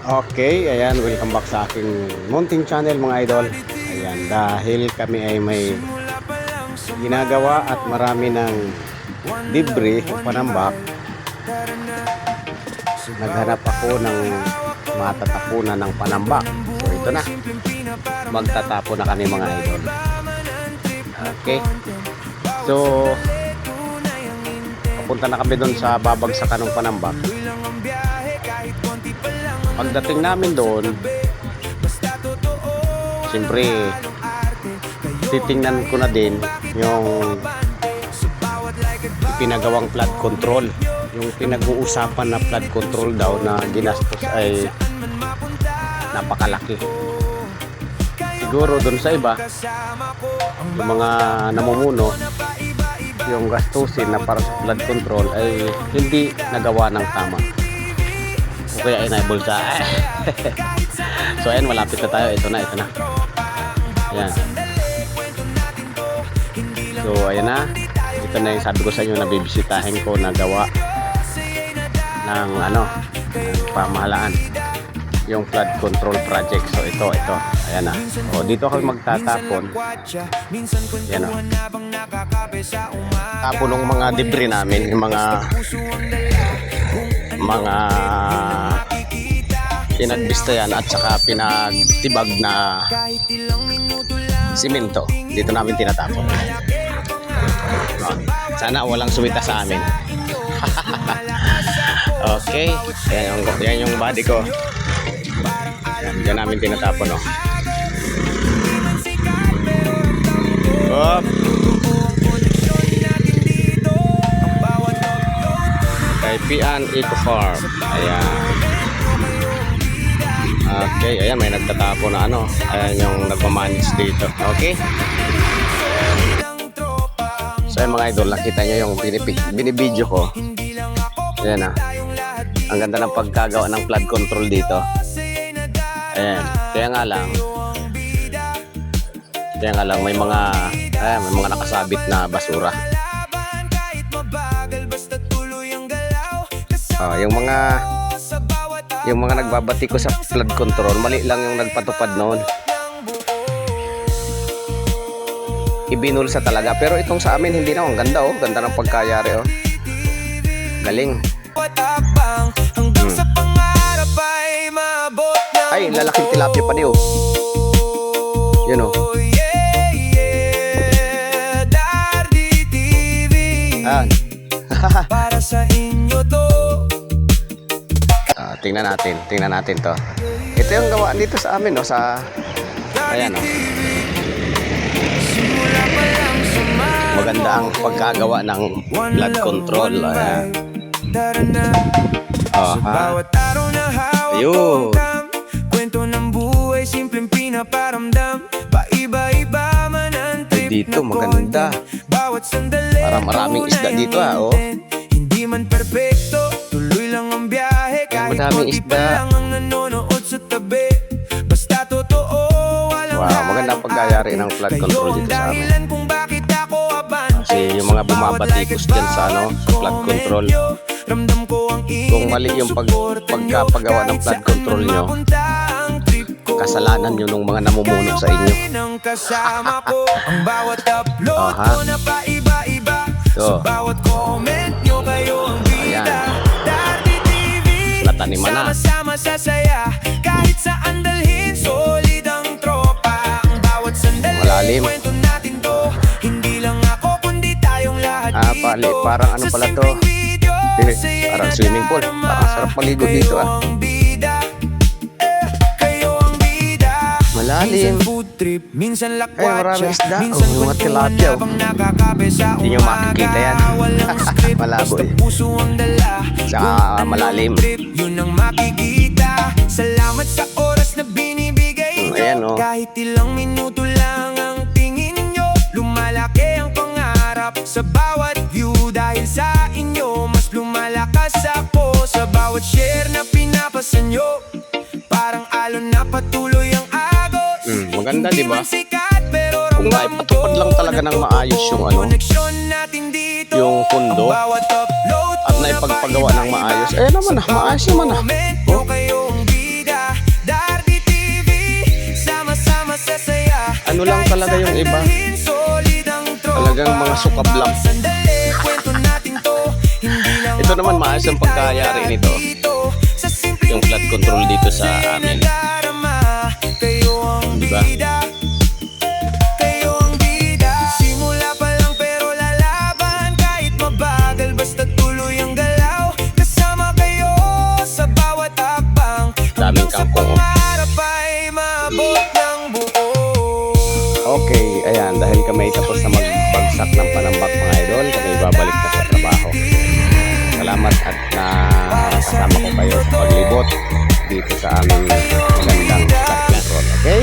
Okay, ayan, welcome back sa aking munting channel mga idol. Ayan, dahil kami ay may ginagawa at marami ng debris o panambak, naghanap ako ng matatapunan ng panambak. So ito na, magtatapo na kami mga idol. Okay, so papunta na kami doon sa babagsakan ng panambak. Pagdating namin doon, siyempre titingnan ko na din yung pinagawang flood control. Yung pinag-uusapan na flood control daw na ginastos ay napakalaki. Siguro doon sa iba, yung mga namumuno, yung gastusin na para sa flood control ay hindi nagawa ng tama. Kaya enable siya. So ayan, malapit na tayo. Ito na. Ayan. So ayan na. Ito na yung sabi ko sa inyo na bibisitahin ko na gawa ng pamahalaan, yung flood control project. So ito. Ayan na. O dito kami magtatapon. Ayan o. Tapon ng mga debris namin, yung mga pinagbistayan at saka pinagtibag na simento. Dito namin tinatapon. Sana walang sumita sa amin. Okay, yan yung body ko. Yan namin tinatapon. Op. Kay Pian Eco Farm. Ayan. Okay, ayan, may nagtatapo na ayan yung nagmamanage dito. Okay. So ayan mga idol, nakita nyo yung binibidyo ko. Ayan ang ganda ng pagkagawa ng flood control dito. Ayan, kaya nga lang may mga nakasabit na basura. Yung mga nagbabati ko sa flood control, mali lang yung nagpatupad noon. Ibinulsa talaga. Pero itong sa amin hindi na. Ang ganda ganda ng pagkayari Galing. Ay, lalaking tilapia pa niyo. Yun Para sa inyo to. Tingnan natin to. Ito yung gawa dito sa amin ayan maganda ang pagkagawa ng flood control. Ayan. Ayun. Kwento ng buhay, simpleng pinaparamdam. Paiba-iba man ang trip. Dito maganda. Para maraming isda dito Hindi man perfecto, tuloy lang ang biyahe. Kahit konti pa lang ang nanonood sa tabi. Basta totoo, walang maganda ang pagkayari ng flood control dito sa amin. Kasi yung mga bumabatikos dyan sa flood control, kung mali yung pagkapagawa ng flood control nyo, kasalanan nyo ng mga namumuno sa inyo. So, ayan, nataniman na. Kahit saan dalhin, solid ang tropa. Ang bawat sandali, malalim. kwento natin to. Hindi lang ako, kundi tayong lahat dito. Parang pala to? Parang swimming pool. Parang sarap maligo dito Malalim. Minsan maraming isda. Mga tilapia. Hindi nyo makikita yan. Malabo Saka malalim. Yun ang makikita. Salamat sa oras na binibigay nyo. Ayan Kahit ilang minuto lang ang tingin nyo, lumalaki ang pangarap sa bawat view. Dahil sa inyo, mas lumalakas ako sa bawat share na pinapasa nyo. Parang alon na patuloy ang agos. Maganda, diba? Kung naipatupad lang talaga ng maayos yung pundo at naipagpagawa ng maayos, maayos naman ano lang talaga yung iba. Talagang mga sukab lang. Ito naman maayos ang pagkayari nito. Yung flood control dito sa amin. Diba? Simula pa lang pero lalaban kahit mabagal basta tuloy ang galaw. Kasama kayo sa bawat hakbang. Daming kangkong. Pangarap ay maabot ng buo. Okay, ayan, dahil kami tapos na magbagsak ng panambak mga idol, kami babalik na sa trabaho. Salamat at nakasama ko kayo sa paglibot dito sa aming magandang flood control, okay?